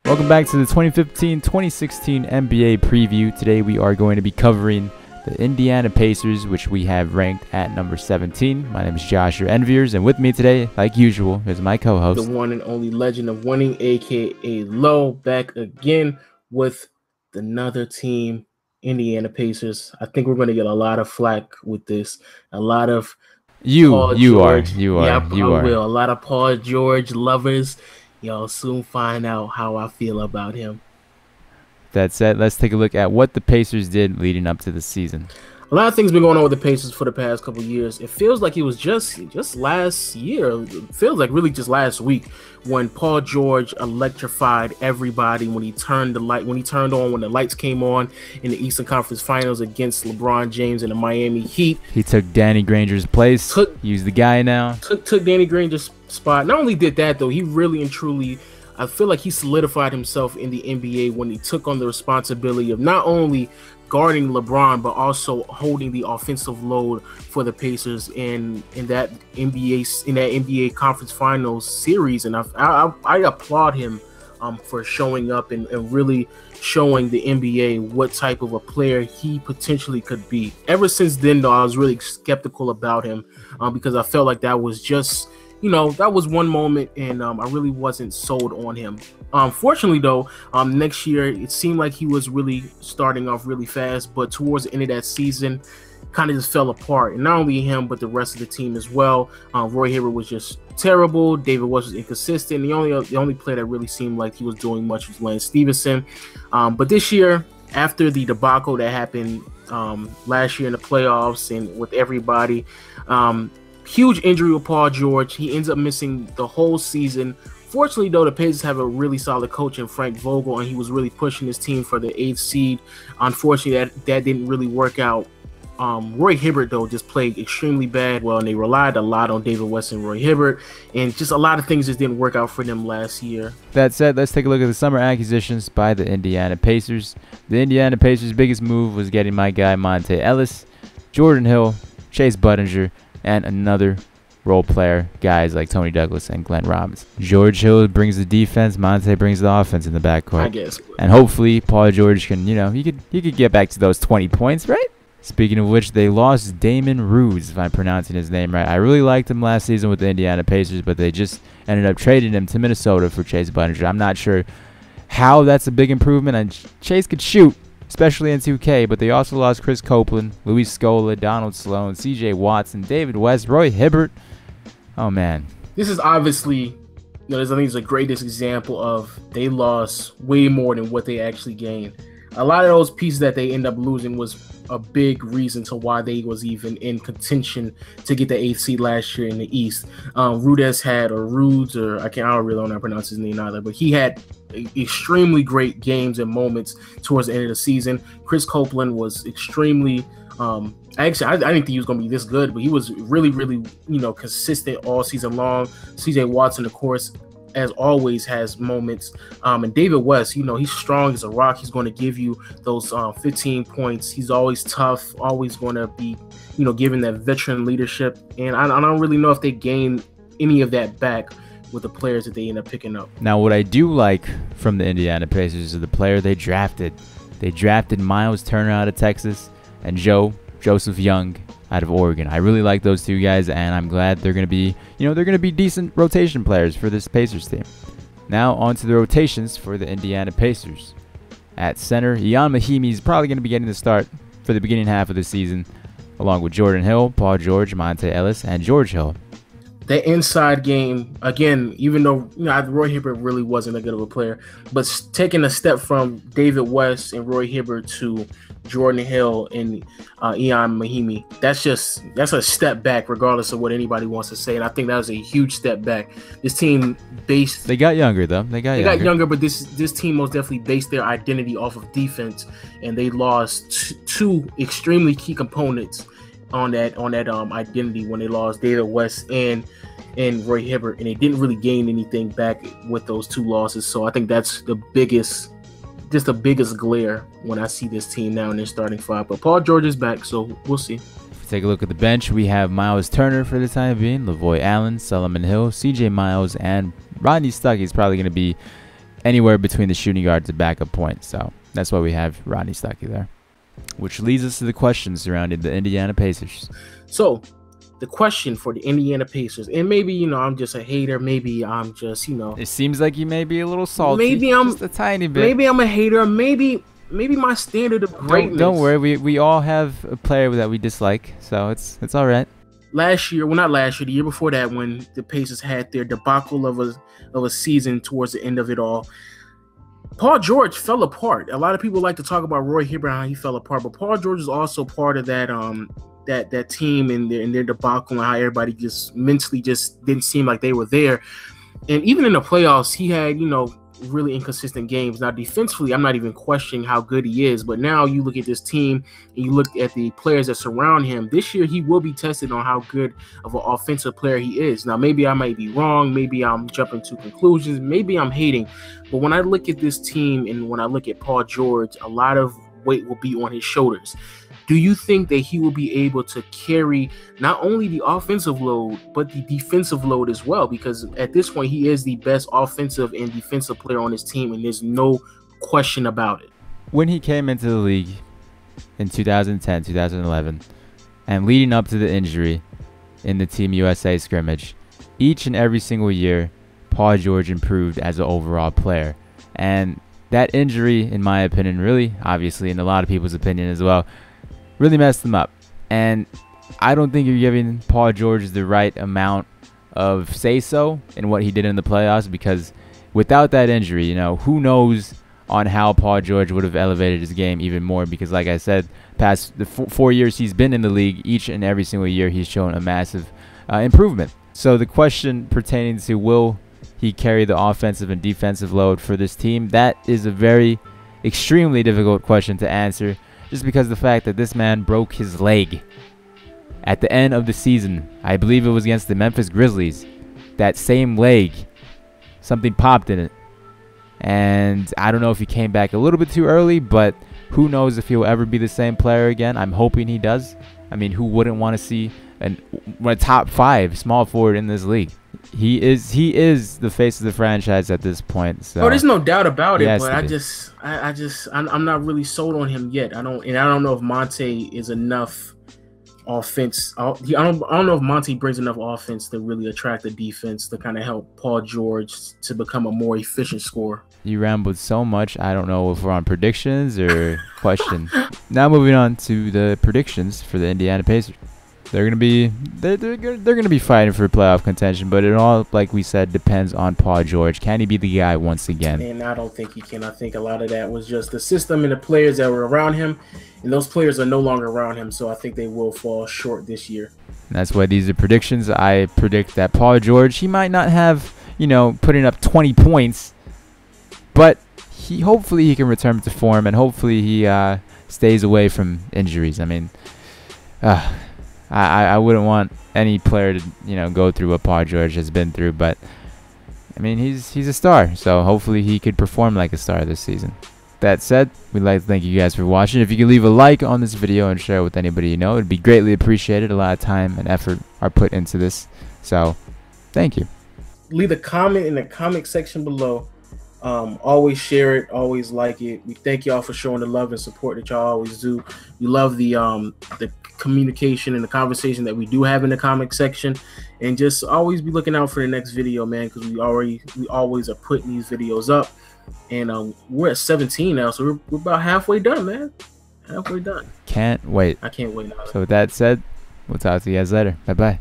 Welcome back to the 2015-2016 NBA preview. Today we are going to be covering the Indiana Pacers, which we have ranked at number 17. My name is Josh, your Enviers, and with me today, like usual, is my co-host, the one and only legend of winning, aka Low, back again with another team, Indiana Pacers. I think we're going to get a lot of flack with this. A lot of you are. A lot of Paul George lovers. Y'all soon find out how I feel about him. That said, let's take a look at what the Pacers did leading up to the season. A lot of things been going on with the Pacers for the past couple of years. It feels like it was just last year. It feels like really just last week when Paul George electrified everybody when he turned the lights came on in the Eastern Conference Finals against LeBron James and the Miami Heat. He took Danny Granger's place. He's the guy now. Took Danny Granger's spot. Not only did that though, he really and truly, I feel like he solidified himself in the NBA when he took on the responsibility of not only guarding LeBron, but also holding the offensive load for the Pacers in that NBA Conference Finals series. And I applaud him for showing up and really showing the NBA what type of a player he potentially could be. Ever since then, though, I was really skeptical about him because I felt like that was just, that was one moment, and I really wasn't sold on him. Fortunately, though, next year, it seemed like he was really starting off really fast, but towards the end of that season, kind of just fell apart. And not only him, but the rest of the team as well. Roy Hibbert was just terrible. David West was inconsistent. The only player that really seemed like he was doing much was Lance Stevenson. But this year, after the debacle that happened last year in the playoffs and with everybody, huge injury with Paul George. He ends up missing the whole season. Fortunately, though, the Pacers have a really solid coach in Frank Vogel, and he was really pushing his team for the 8th seed. Unfortunately, that didn't really work out. Roy Hibbert, though, just played extremely bad. Well, and they relied a lot on David West and Roy Hibbert, and just a lot of things just didn't work out for them last year. That said, let's take a look at the summer acquisitions by the Indiana Pacers. The Indiana Pacers' biggest move was getting my guy Monte Ellis, Jordan Hill, Chase Budinger, and another role player, guys like Tony Douglas and Glenn Robinson. George Hill brings the defense, Monte brings the offense in the backcourt. I guess. And hopefully Paul George can, he could get back to those 20 points, right? Speaking of which, they lost Damon Ruse, if I'm pronouncing his name right. I really liked him last season with the Indiana Pacers, but they just ended up trading him to Minnesota for Chase Budinger. I'm not sure how that's a big improvement, and Chase could shoot, especially in 2K, but they also lost Chris Copeland, Luis Scola, Donald Sloan, CJ Watson, David West, Roy Hibbert. Oh, man. This is obviously, I think it's the greatest example of they lost way more than what they actually gained. A lot of those pieces that they end up losing was a big reason to why they was even in contention to get the 8th seed last year in the East. Rudes I don't really know how to pronounce his name either, but he had extremely great games and moments towards the end of the season. Chris Copeland was extremely I didn't think he was going to be this good, but he was really, really, consistent all season long. CJ Watson, of course, as always, has moments. And David West, he's strong as a rock. He's going to give you those 15 points. He's always tough, always going to be, giving that veteran leadership. And I don't really know if they gain any of that back with the players that they end up picking up. Now, what I do like from the Indiana Pacers is the player they drafted. They drafted Miles Turner out of Texas and Joseph Young out of Oregon. I really like those two guys, and I'm glad they're going to be, they're going to be decent rotation players for this Pacers team. Now on to the rotations for the Indiana Pacers. At center, Ian Mahinmi is probably going to be getting the start for the beginning half of the season, along with Jordan Hill, Paul George, Monte Ellis, and George Hill. The inside game, again, even though Roy Hibbert really wasn't that good of a player, but taking a step from David West and Roy Hibbert to Jordan Hill and Ian Mahinmi, that's a step back, regardless of what anybody wants to say. And I think that was a huge step back. This team they got younger though. They got younger, but this team most definitely based their identity off of defense, and they lost two extremely key components on that identity when they lost David West and Roy Hibbert, and they didn't really gain anything back with those two losses. So I think that's the biggest glare when I see this team now in their starting five. But Paul George is back, so we'll see. If we take a look at the bench, we have Miles Turner for the time being, Lavoy Allen, Solomon Hill, CJ Miles, and Rodney Stuckey is probably going to be anywhere between the shooting guard to backup point. So that's why we have Rodney Stuckey there. Which leads us to the questions surrounding the Indiana Pacers. So the question for the Indiana Pacers, and maybe, you know, I'm just a hater. Maybe I'm just, you know. It seems like you may be a little salty. Maybe I'm just a tiny bit. Maybe I'm a hater. Maybe my standard of greatness. Don't worry. We all have a player that we dislike, so it's all right. Last year, well, not last year, the year before that, when the Pacers had their debacle of a season towards the end of it all, Paul George fell apart. A lot of people like to talk about Roy Hibbert, how he fell apart, but Paul George is also part of that that team in their debacle, and how everybody just mentally just didn't seem like they were there. And even in the playoffs, he had, you know, really inconsistent games. Now, defensively, I'm not even questioning how good he is, but now you look at this team and you look at the players that surround him. This year, he will be tested on how good of an offensive player he is. Now, maybe I might be wrong. Maybe I'm jumping to conclusions. Maybe I'm hating. But when I look at this team and when I look at Paul George, a lot of weight will be on his shoulders. Do you think that he will be able to carry not only the offensive load, but the defensive load as well? Because at this point, he is the best offensive and defensive player on his team, and there's no question about it. When he came into the league in 2010, 2011, and leading up to the injury in the Team USA scrimmage, each and every single year, Paul George improved as an overall player. And that injury, in my opinion, really, obviously in a lot of people's opinion as well, really messed him up. And I don't think you're giving Paul George the right amount of say-so in what he did in the playoffs, because without that injury, you know, who knows on how Paul George would have elevated his game even more, because like I said, past the 4 years he's been in the league, each and every single year he's shown a massive improvement. So the question pertaining to will he carry the offensive and defensive load for this team, that is a very extremely difficult question to answer, just because of the fact that this man broke his leg at the end of the season. I believe it was against the Memphis Grizzlies. That same leg, something popped in it. And I don't know if he came back a little bit too early, but who knows if he'll ever be the same player again. I'm hoping he does. I mean, who wouldn't want to see a top 5 small forward in this league? He is the face of the franchise at this point. So. Oh, there's no doubt about it. But I'm not really sold on him yet. I don't know if Monte is enough offense. I don't know if Monte brings enough offense to really attract the defense to kind of help Paul George to become a more efficient scorer. You rambled so much. I don't know if we're on predictions or question. Now moving on to the predictions for the Indiana Pacers. They're gonna be fighting for playoff contention, but it all, like we said, depends on Paul George. Can he be the guy once again? And I don't think he can. I think a lot of that was just the system and the players that were around him, and those players are no longer around him. So I think they will fall short this year. And that's why these are predictions. I predict that Paul George, he might not have, you know, putting up 20 points, but hopefully he can return to form, and hopefully he stays away from injuries. I mean, I wouldn't want any player to, you know, go through what Paul George has been through, but I mean, he's a star, so hopefully he could perform like a star this season. That said, we'd like to thank you guys for watching. If you could leave a like on this video and share it with anybody you know, it'd be greatly appreciated. A lot of time and effort are put into this, so thank you. Leave a comment in the comment section below. Always share it, always like it. We thank y'all for showing the love and support that y'all always do. We love the communication and the conversation that we do have in the comment section, and just always be looking out for the next video, man, because we always are putting these videos up, and we're at 17 now, so we're about halfway done, man. Halfway done. Can't wait. I can't wait now. So with that said, we'll talk to you guys later. Bye bye.